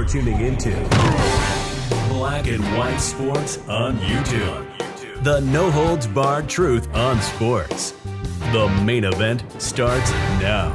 You're tuning into Black and White Sports on YouTube. The no-holds-barred truth on sports. The main event starts now.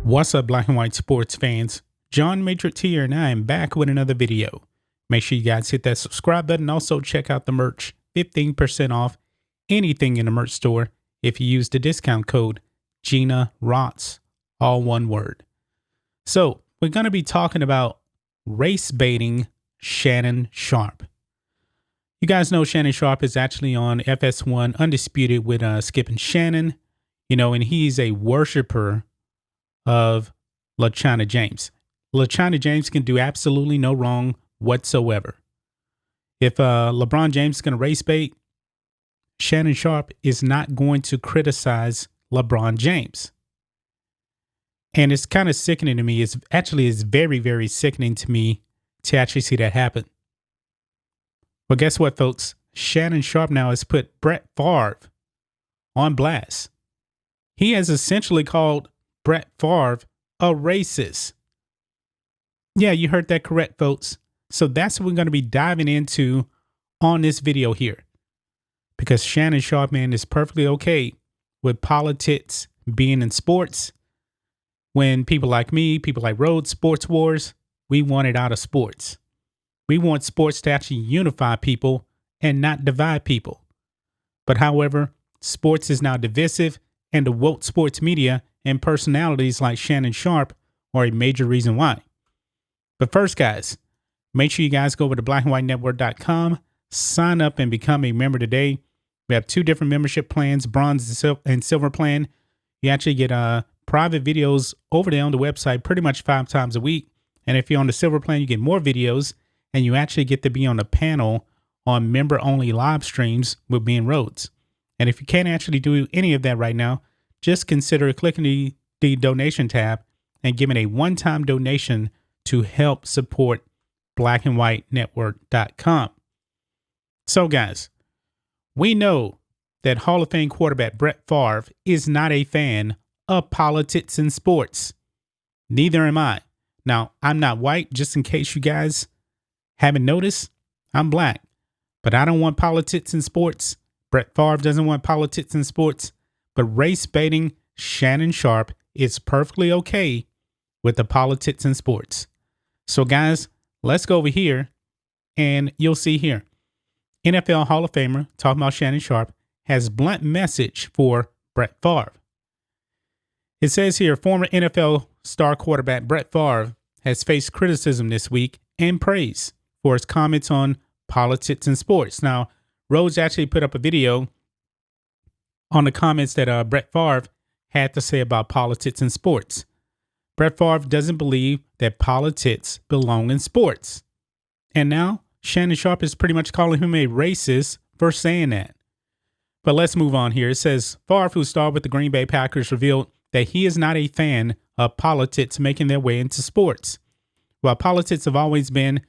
What's up, Black and White Sports fans? John Matrix here, and I am back with another video. Make sure you guys hit that subscribe button. Also, check out the merch. 15% off anything in the merch store if you use the discount code Gina Rotz, all one word. So, we're going to be talking about race baiting Shannon Sharpe. You guys know Shannon Sharpe is actually on FS1 Undisputed with Skip and Shannon, and he's a worshiper of LaChina James. LaChina James can do absolutely no wrong whatsoever. If LeBron James is going to race bait, Shannon Sharpe is not going to criticize LeBron James. And it's kind of sickening to me. It's very, very sickening to me to actually see that happen. Well, guess what, folks? Shannon Sharpe now has put Brett Favre on blast. He has essentially called Brett Favre a racist. Yeah, you heard that correct, folks. So that's what we're going to be diving into on this video here. Because Shannon Sharpe, man, is perfectly okay with politics being in sports. When people like me, people like Road Sports Wars, we want it out of sports. We want sports to actually unify people and not divide people. But however, sports is now divisive, and the woke sports media and personalities like Shannon Sharpe are a major reason why. But first, guys, make sure you guys go over to blackandwhitenetwork.com, sign up and become a member today. We have 2 different membership plans, bronze and silver plan. You actually get private videos over there on the website pretty much 5 times a week. And if you're on the silver plan, you get more videos, and you actually get to be on a panel on member-only live streams with me and Rhodes. And if you can't actually do any of that right now, just consider clicking the donation tab and giving a one-time donation to help support blackandwhitenetwork.com. So, guys, we know that Hall of Fame quarterback Brett Favre is not a fan of politics in sports. Neither am I. Now, I'm not white, just in case you guys haven't noticed. I'm black, but I don't want politics in sports. Brett Favre doesn't want politics in sports, but race baiting Shannon Sharpe is perfectly okay with the politics in sports. So, guys, let's go over here, and you'll see here. NFL Hall of Famer, talking about Shannon Sharpe, has blunt message for Brett Favre. It says here, former NFL star quarterback Brett Favre has faced criticism this week and praise for his comments on politics and sports. Now, Rhodes actually put up a video on the comments that Brett Favre had to say about politics and sports. Brett Favre doesn't believe that politics belong in sports. And now Shannon Sharpe is pretty much calling him a racist for saying that. But let's move on here. It says, Favre, who starred with the Green Bay Packers, revealed that he is not a fan of politics making their way into sports. While politics have always been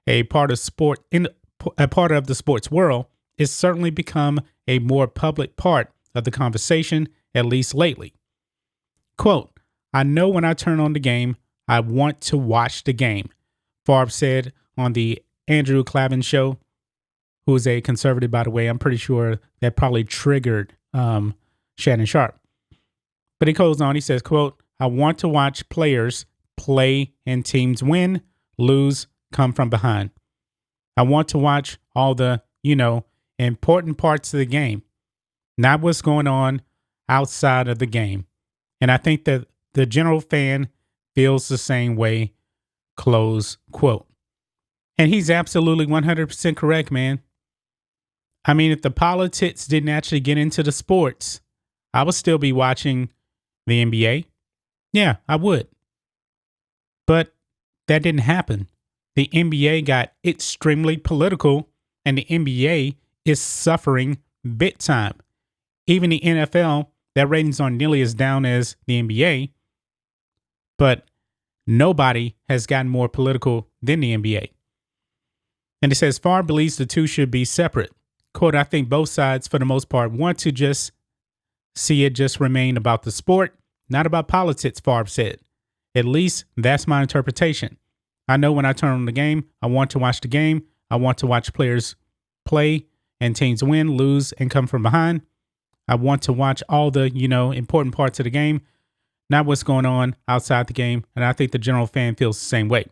a part of the sports world, it's certainly become a more public part of the conversation, at least lately. Quote, I know when I turn on the game, I want to watch the game, Favre said on the Andrew Clavin show, who is a conservative, by the way. I'm pretty sure that probably triggered Shannon Sharpe. But he goes on, he says, quote, I want to watch players play and teams win, lose, come from behind. I want to watch all the, important parts of the game, not what's going on outside of the game. And I think that the general fan feels the same way, close quote. And he's absolutely 100% correct, man. I mean, if the politics didn't actually get into the sports, I would still be watching the NBA. Yeah, I would. But that didn't happen. The NBA got extremely political, and the NBA is suffering big time. Even the NFL, their ratings aren't nearly as down as the NBA, but nobody has gotten more political than the NBA. And it says, Favre believes the two should be separate. Quote, I think both sides, for the most part, want to just see it just remain about the sport, not about politics, Favre said. At least that's my interpretation. I know when I turn on the game, I want to watch the game. I want to watch players play and teams win, lose, and come from behind. I want to watch all the, important parts of the game, not what's going on outside the game. And I think the general fan feels the same way.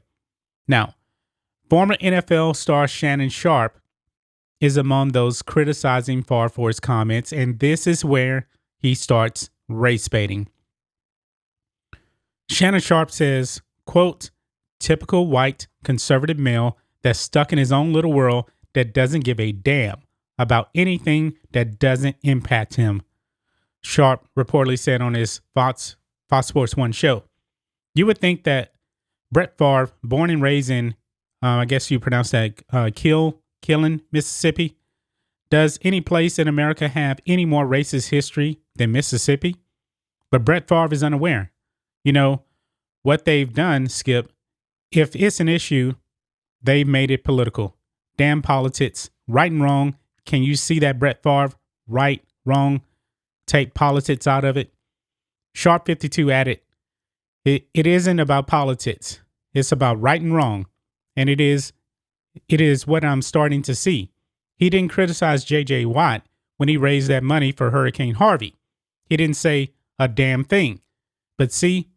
Now, former NFL star Shannon Sharpe is among those criticizing Favre for his comments, and this is where he starts race baiting. Shannon Sharpe says, quote, typical white conservative male that's stuck in his own little world that doesn't give a damn about anything that doesn't impact him. Sharpe reportedly said on his Fox Sports 1 show. You would think that Brett Favre, born and raised in, I guess you pronounce that, Killen, Mississippi. Does any place in America have any more racist history than Mississippi? But Brett Favre is unaware. What they've done, Skip, if it's an issue, they've made it political. Damn politics, right and wrong. Can you see that, Brett Favre? Right, wrong, take politics out of it. Sharp 52 added, it isn't about politics. It's about right and wrong. And it is what I'm starting to see. He didn't criticize J.J. Watt when he raised that money for Hurricane Harvey. He didn't say a damn thing. But see,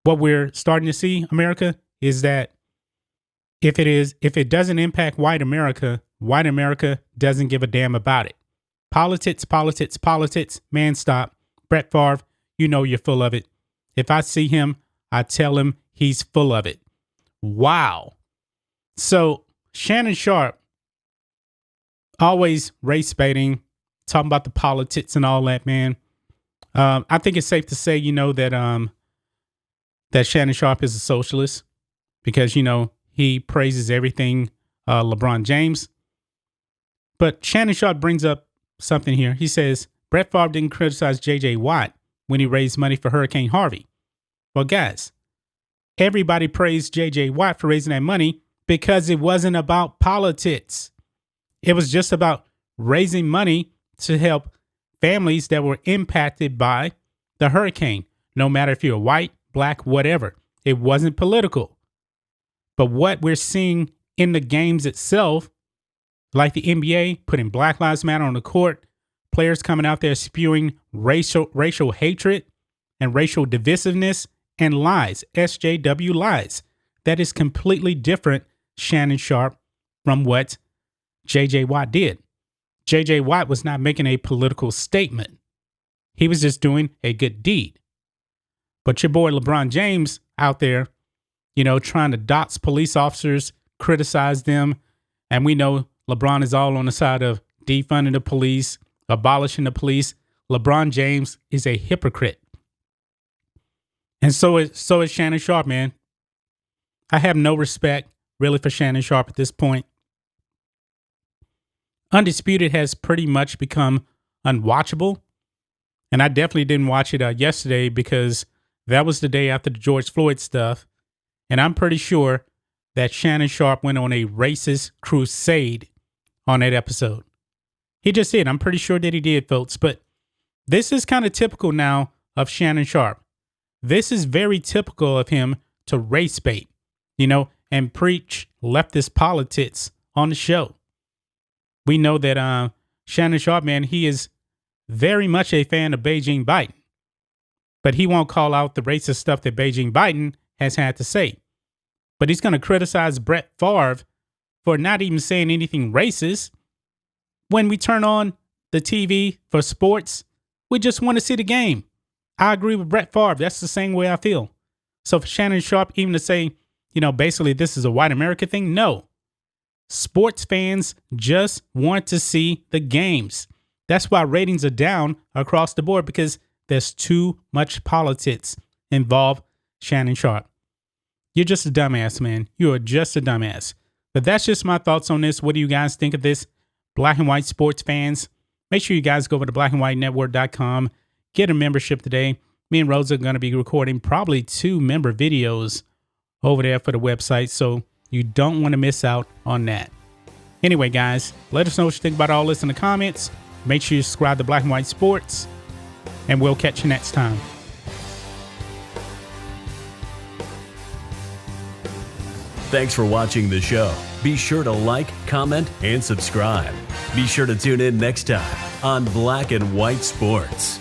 what we're starting to see, America, is that if it doesn't impact white America doesn't give a damn about it. Politics, man, stop. Brett Favre, you're full of it. If I see him, I tell him he's full of it. Wow. So Shannon Sharpe, always race baiting, talking about the politics and all that, man. I think it's safe to say, that Shannon Sharpe is a socialist because, he praises everything LeBron James. But Shannon Sharpe brings up something here. He says, Brett Favre didn't criticize J.J. Watt when he raised money for Hurricane Harvey. Well, guys, everybody praised J.J. Watt for raising that money because it wasn't about politics. It was just about raising money to help families that were impacted by the hurricane, no matter if you're white, black, whatever. It wasn't political. But what we're seeing in the games itself, like the NBA putting Black Lives Matter on the court, players coming out there spewing racial hatred and racial divisiveness and lies, SJW lies. That is completely different, Shannon Sharpe, from what J.J. Watt did. J.J. Watt was not making a political statement. He was just doing a good deed. But your boy LeBron James out there, trying to dox police officers, criticize them. And we know LeBron is all on the side of defunding the police, abolishing the police. LeBron James is a hypocrite. And so is Shannon Sharpe, man. I have no respect really for Shannon Sharpe at this point. Undisputed has pretty much become unwatchable. And I definitely didn't watch it yesterday because that was the day after the George Floyd stuff. And I'm pretty sure that Shannon Sharpe went on a racist crusade on that episode. He just did. I'm pretty sure that he did, folks. But this is kind of typical now of Shannon Sharpe. This is very typical of him to race bait, and preach leftist politics on the show. We know that Shannon Sharpe, man, he is very much a fan of Beijing Biden. But he won't call out the racist stuff that Beijing Biden has had to say. But he's going to criticize Brett Favre for not even saying anything racist. When we turn on the TV for sports, we just want to see the game. I agree with Brett Favre. That's the same way I feel. So for Shannon Sharpe even to say, basically this is a white America thing, no. Sports fans just want to see the games. That's why ratings are down across the board, because there's too much politics involved, Shannon Sharpe. You're just a dumbass, man. You are just a dumbass. But that's just my thoughts on this. What do you guys think of this? Black and white sports fans, make sure you guys go over to blackandwhitenetwork.com. Get a membership today. Me and Rosa are going to be recording probably 2 member videos over there for the website, so you don't want to miss out on that. Anyway, guys, let us know what you think about all this in the comments. Make sure you subscribe to Black and White Sports, and we'll catch you next time. Thanks for watching the show. Be sure to like, comment, and subscribe. Be sure to tune in next time on Black and White Sports.